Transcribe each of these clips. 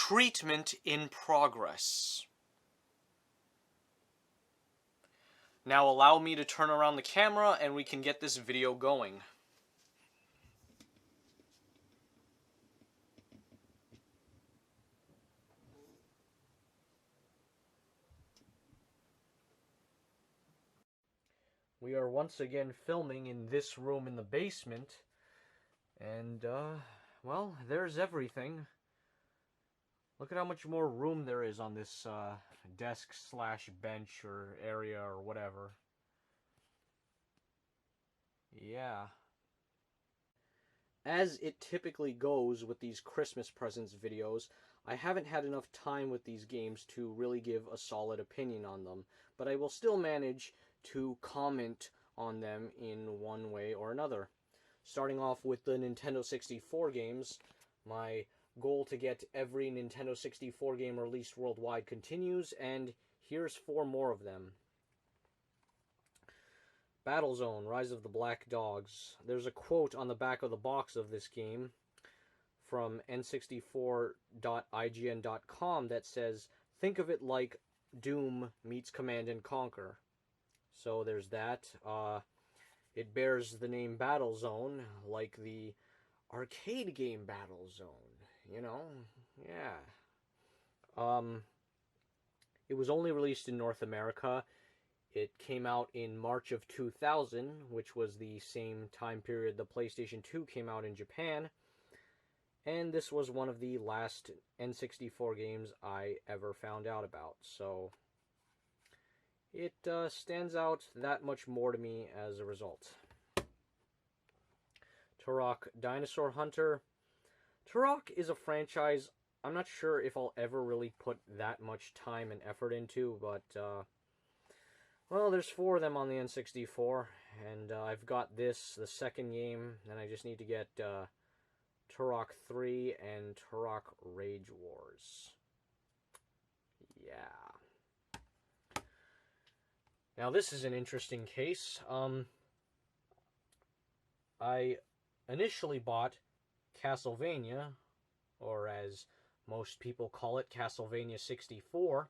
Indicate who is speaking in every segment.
Speaker 1: Treatment in progress. Now allow me to turn around the camera and we can get this video going. We are once again filming in this room in the basement, and, well, there's everything. Look at how much more room there is on this, desk slash bench or area or whatever. Yeah. As it typically goes with these Christmas presents videos, I haven't had enough time with these games to really give a solid opinion on them, but I will still manage to comment on them in one way or another. Starting off with the Nintendo 64 games, my goal to get every Nintendo 64 game released worldwide continues, and here's 4 more of them. Battlezone, Rise of the Black Dogs. There's a quote on the back of the box of this game from n64.ign.com that says, "Think of it like Doom meets Command & Conquer." So there's that. It bears the name Battlezone, like the arcade game Battlezone. You know? Yeah. It was only released in North America. It came out in March of 2000, which was the same time period the PlayStation 2 came out in Japan. And this was one of the last N64 games I ever found out about. So it stands out that much more to me as a result. Turok Dinosaur Hunter. Turok is a franchise I'm not sure if I'll ever really put that much time and effort into, but well, there's 4 of them on the N64, and I've got this, the second game, and I just need to get Turok 3 and Turok Rage Wars. Yeah. Now this is an interesting case. I initially bought Castlevania, or as most people call it, Castlevania 64,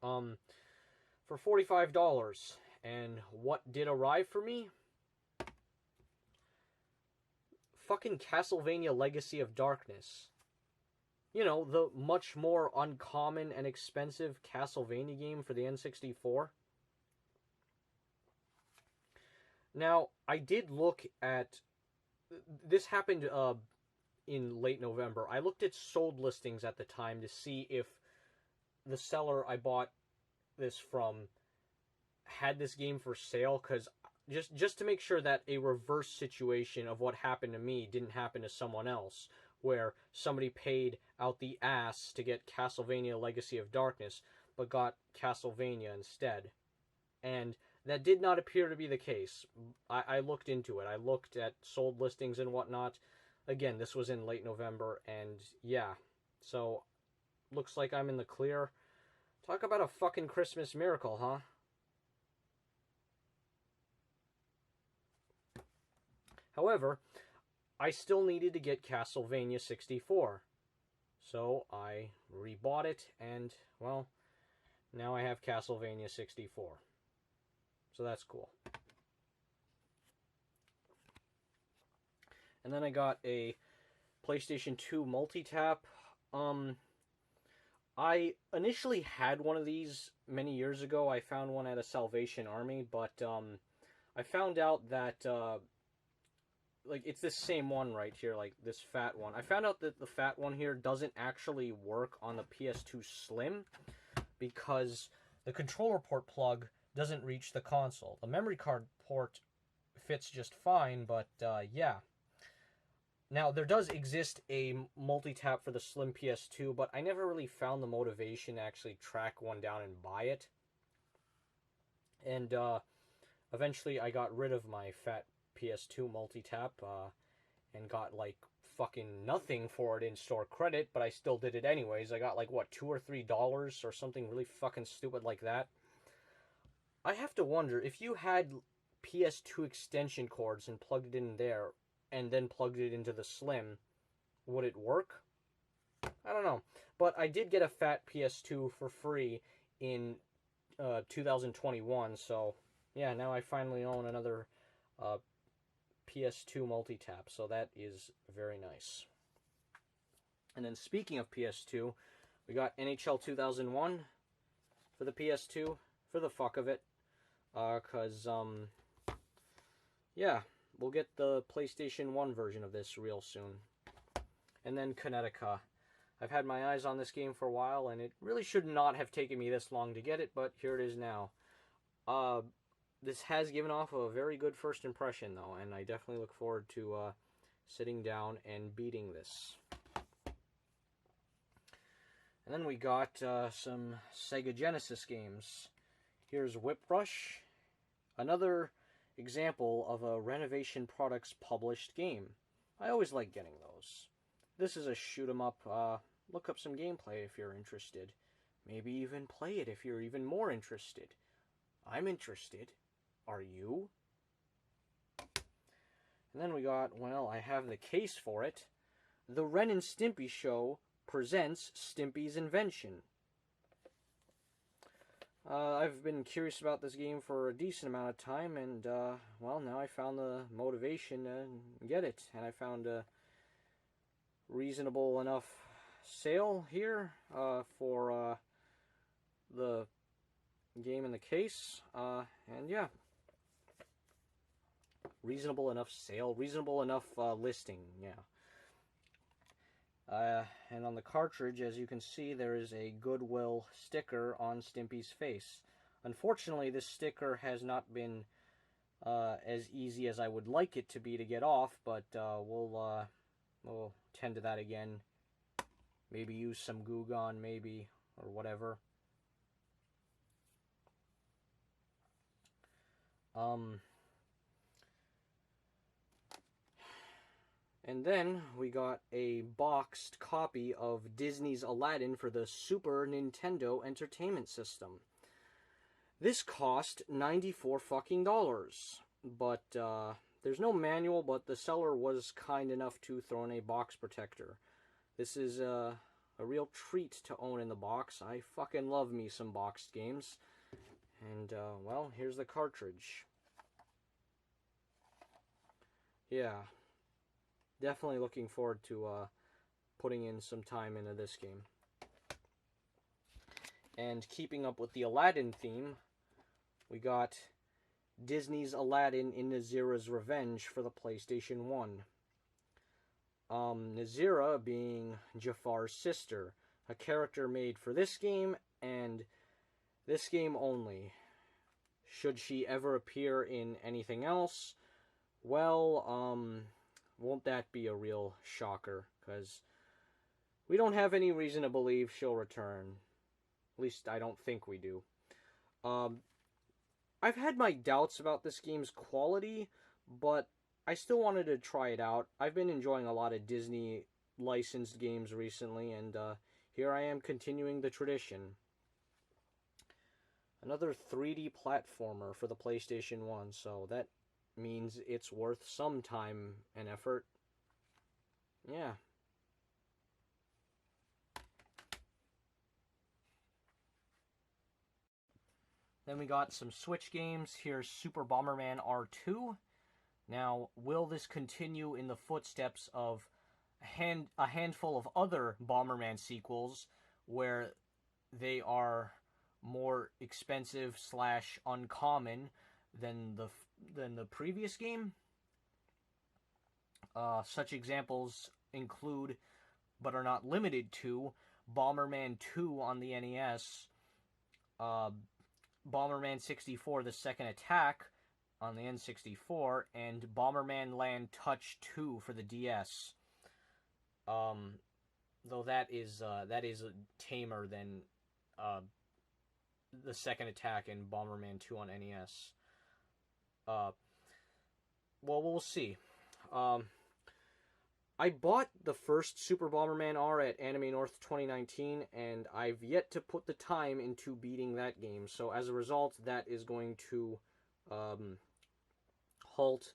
Speaker 1: for $45. And what did arrive for me? Fucking Castlevania Legacy of Darkness. You know, the much more uncommon and expensive Castlevania game for the N64. Now, I did look at... This happened in late November. I looked at sold listings at the time to see if the seller I bought this from had this game for sale, because just to make sure that a reverse situation of what happened to me didn't happen to someone else, where somebody paid out the ass to get Castlevania Legacy of Darkness, but got Castlevania instead. And that did not appear to be the case. I looked into it. I looked at sold listings and whatnot. Again, this was in late November, and yeah. So, looks like I'm in the clear. Talk about a fucking Christmas miracle, huh? However, I still needed to get Castlevania 64. So I rebought it, and, well, now I have Castlevania 64. So that's cool. And then I got a PlayStation 2 multi-tap. I initially had one of these many years ago. I found one at a Salvation Army, but I found out that like, it's this same one right here, like this fat one. I found out that the fat one here doesn't actually work on the PS2 Slim because the controller port plug doesn't reach the console. The memory card port fits just fine, but yeah. Now, there does exist a multi-tap for the Slim PS2, but I never really found the motivation to actually track one down and buy it. And eventually I got rid of my fat PS2 multi-tap and got like fucking nothing for it in store credit, but I still did it anyways. I got like, what, $2 or $3 or something really fucking stupid like that. I have to wonder, if you had PS2 extension cords and plugged it in there and then plugged it into the Slim, would it work? I don't know. But I did get a fat PS2 for free in 2021, so yeah, now I finally own another uh, PS2 multi-tap, so that is very nice. And then speaking of PS2, we got NHL 2001 for the PS2 for the fuck of it, cause yeah, we'll get the PlayStation 1 version of this real soon. And then Kinetica. I've had my eyes on this game for a while, and it really should not have taken me this long to get it, but here it is now. This has given off a very good first impression, though, and I definitely look forward to sitting down and beating this. And then we got some Sega Genesis games. Here's Whip Rush, another example of a Renovation Products published game. I always like getting those. This is a shoot 'em up. Look up some gameplay if you're interested. Maybe even play it if you're even more interested. I'm interested. Are you? And then we got, well, I have the case for it. The Ren and Stimpy Show presents Stimpy's Invention. I've been curious about this game for a decent amount of time, and, well, now I found the motivation to get it, and I found a reasonable enough sale here for the game in the case, and yeah, reasonable enough sale, reasonable enough listing, yeah. And on the cartridge, as you can see, there is a Goodwill sticker on Stimpy's face. Unfortunately, this sticker has not been as easy as I would like it to be to get off, but we'll tend to that again. Maybe use some Goo Gone, maybe, or whatever. And then we got a boxed copy of Disney's Aladdin for the Super Nintendo Entertainment System. This cost $94 fucking dollars, but there's no manual, but the seller was kind enough to throw in a box protector. This is a real treat to own in the box. I fucking love me some boxed games. And, well, here's the cartridge. Yeah. Definitely looking forward to putting in some time into this game. And keeping up with the Aladdin theme, we got Disney's Aladdin in Nazira's Revenge for the PlayStation 1. Nazira being Jafar's sister, a character made for this game and this game only. Should she ever appear in anything else, well, won't that be a real shocker? Because we don't have any reason to believe she'll return. At least I don't think we do. I've had my doubts about this game's quality, but I still wanted to try it out. I've been enjoying a lot of Disney licensed games recently, and here I am continuing the tradition. Another 3D platformer for the PlayStation 1, so that means it's worth some time and effort. Yeah. Then we got some Switch games. Here's Super Bomberman R2. Now, will this continue in the footsteps of a handful of other Bomberman sequels where they are more expensive / uncommon than the previous game? Such examples include, but are not limited to, Bomberman 2 on the NES, Bomberman 64 The Second Attack on the N64, and Bomberman Land Touch 2 for the DS. Though that is tamer than The Second Attack and Bomberman 2 on NES. Well, we'll see. I bought the first Super Bomberman R at Anime North 2019, and I've yet to put the time into beating that game. So as a result, that is going to halt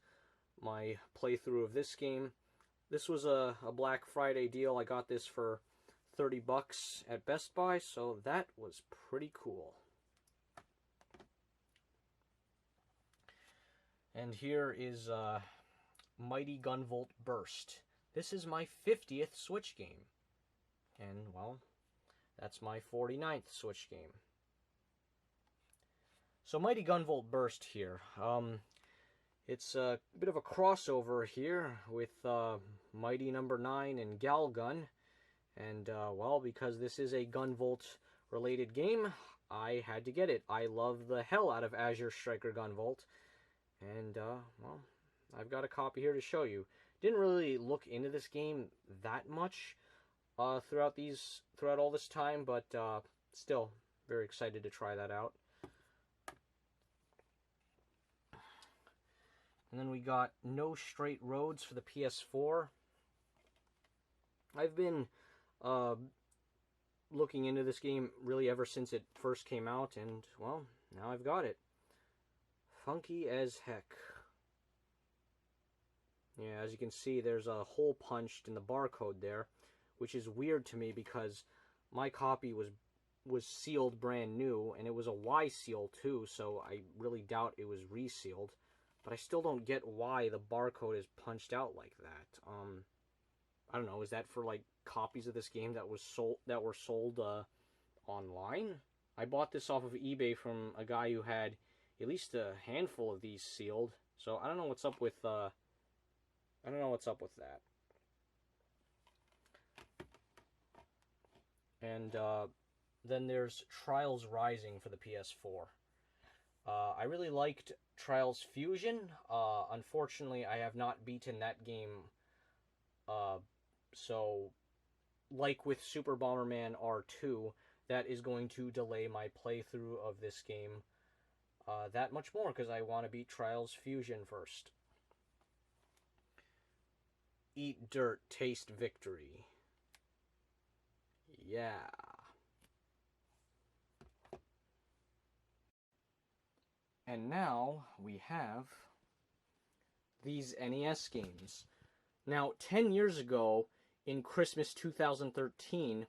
Speaker 1: my playthrough of this game. This was a Black Friday deal. I got this for $30 at Best Buy, so that was pretty cool. And here is Mighty Gunvolt Burst. This is my 50th Switch game. And, well, that's my 49th Switch game. So Mighty Gunvolt Burst here. It's a bit of a crossover here with Mighty No. 9 and Galgun. And, well, because this is a Gunvolt related game, I had to get it. I love the hell out of Azure Striker Gunvolt. And, well, I've got a copy here to show you. Didn't really look into this game that much throughout all this time, but still very excited to try that out. And then we got No Straight Roads for the PS4. I've been looking into this game really ever since it first came out, and, well, now I've got it. Funky as heck. Yeah, as you can see, there's a hole punched in the barcode there, which is weird to me because my copy was sealed brand new, and it was a Y seal too, so I really doubt it was resealed. But I still don't get why the barcode is punched out like that. I don't know, is that for like copies of this game that were sold online? I bought this off of eBay from a guy who had at least a handful of these sealed. So I don't know what's up with that. And then there's Trials Rising for the PS4. I really liked Trials Fusion. Unfortunately, I have not beaten that game. So, like with Super Bomberman R2, that is going to delay my playthrough of this game that much more, because I want to beat Trials Fusion first. Eat Dirt, Taste Victory. Yeah. And now we have these NES games. Now, 10 years ago, in Christmas 2013,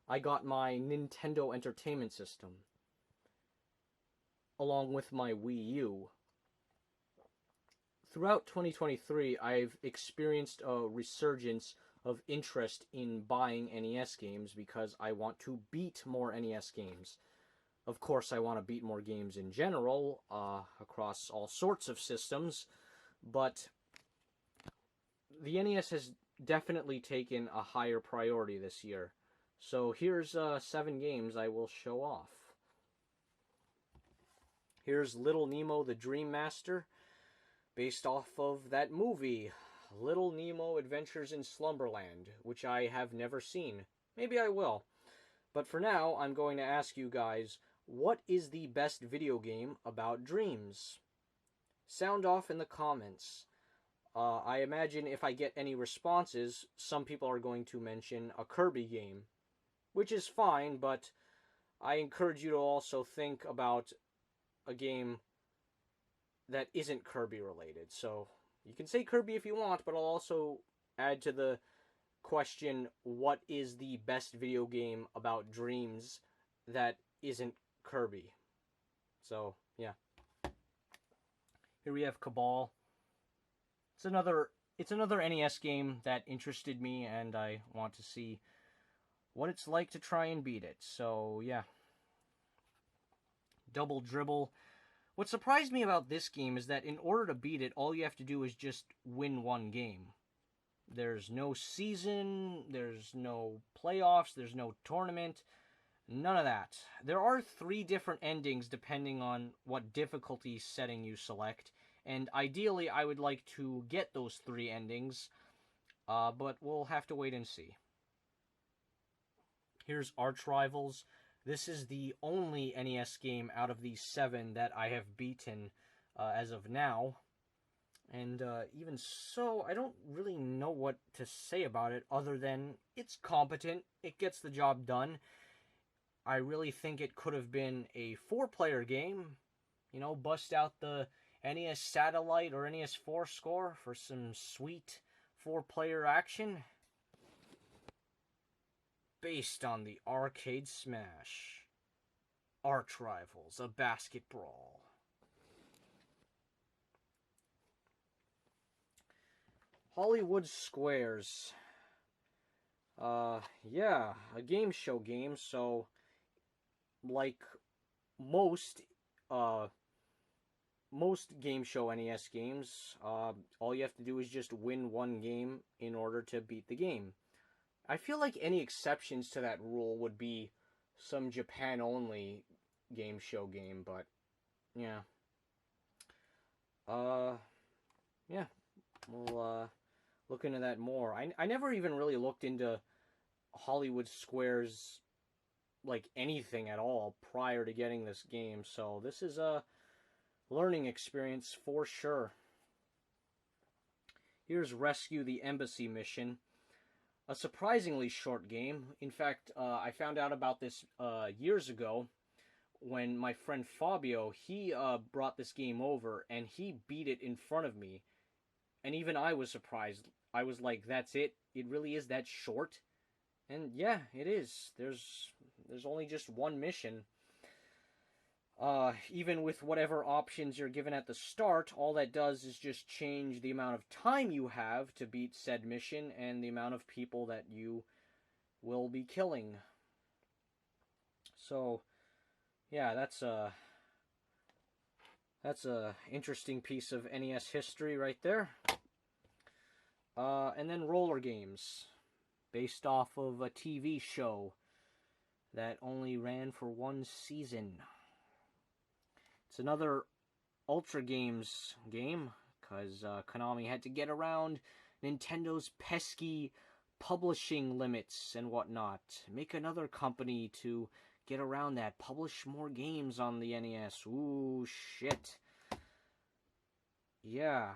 Speaker 1: I got my Nintendo Entertainment System, along with my Wii U. Throughout 2023, I've experienced a resurgence of interest in buying NES games because I want to beat more NES games. Of course, I want to beat more games in general, across all sorts of systems, but the NES has definitely taken a higher priority this year. So here's 7 games I will show off. Here's Little Nemo the Dream Master, based off of that movie, Little Nemo Adventures in Slumberland, which I have never seen. Maybe I will. But for now, I'm going to ask you guys, what is the best video game about dreams? Sound off in the comments. I imagine if I get any responses, some people are going to mention a Kirby game, which is fine, but I encourage you to also think about a game that isn't Kirby related. So you can say Kirby if you want, but I'll also add to the question, what is the best video game about dreams that isn't Kirby? So, yeah. Here we have Cabal. It's another NES game that interested me, and I want to see what it's like to try and beat it. So, yeah. Double Dribble. What surprised me about this game is that in order to beat it, all you have to do is just win one game. There's no season, there's no playoffs, there's no tournament, none of that. There are 3 different endings depending on what difficulty setting you select, and ideally I would like to get those 3 endings, but we'll have to wait and see. Here's Arch Rivals. This is the only NES game out of these 7 that I have beaten as of now. And even so, I don't really know what to say about it other than it's competent, it gets the job done. I really think it could have been a 4-player game. You know, bust out the NES Satellite or NES 4 score for some sweet 4-player action. based on the arcade smash. Arch Rivals, a basket brawl. Hollywood Squares. Yeah, a game show game, so like most game show NES games, all you have to do is just win one game in order to beat the game. I feel like any exceptions to that rule would be some Japan only game show game, but yeah. Yeah, we'll look into that more. I never even really looked into Hollywood Squares like anything at all prior to getting this game, so this is a learning experience for sure. Here's Rescue the Embassy Mission. A surprisingly short game. In fact, I found out about this years ago when my friend Fabio, he brought this game over and he beat it in front of me. And even I was surprised. I was like, that's it? It really is that short? And yeah, it is. There's only just one mission. Even with whatever options you're given at the start, all that does is just change the amount of time you have to beat said mission and the amount of people that you will be killing. So, yeah, that's a interesting piece of NES history right there. And then Roller Games, based off of a TV show that only ran for one season. It's another Ultra Games game, because Konami had to get around Nintendo's pesky publishing limits and whatnot. Make another company to get around that. Publish more games on the NES. Ooh, shit. Yeah.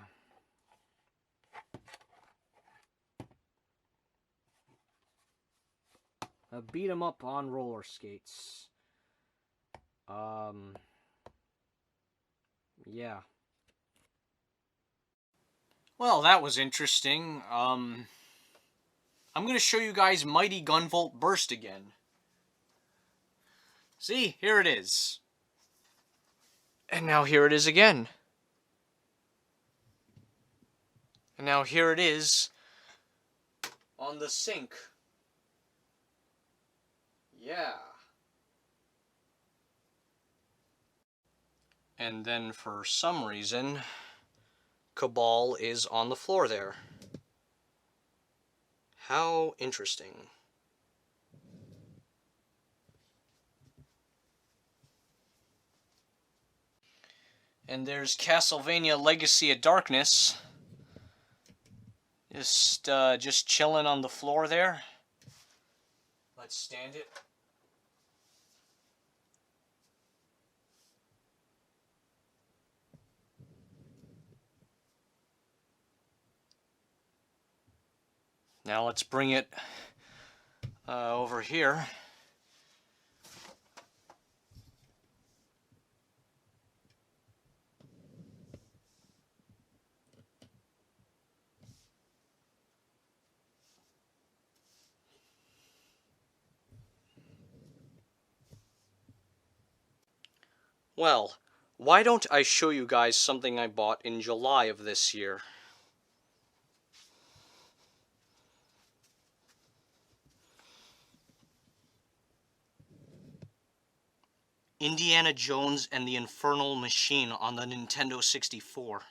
Speaker 1: Beat 'em up on roller skates. Yeah. Well, that was interesting. I'm going to show you guys Mighty Gunvolt Burst again. See, here it is. And now here it is again. And now here it is on the sink. Yeah. And then for some reason, Cabal is on the floor there. How interesting. And there's Castlevania Legacy of Darkness. Just chilling on the floor there. Let's stand it. Now let's bring it over here. Well, why don't I show you guys something I bought in July of this year? Indiana Jones and the Infernal Machine on the Nintendo 64.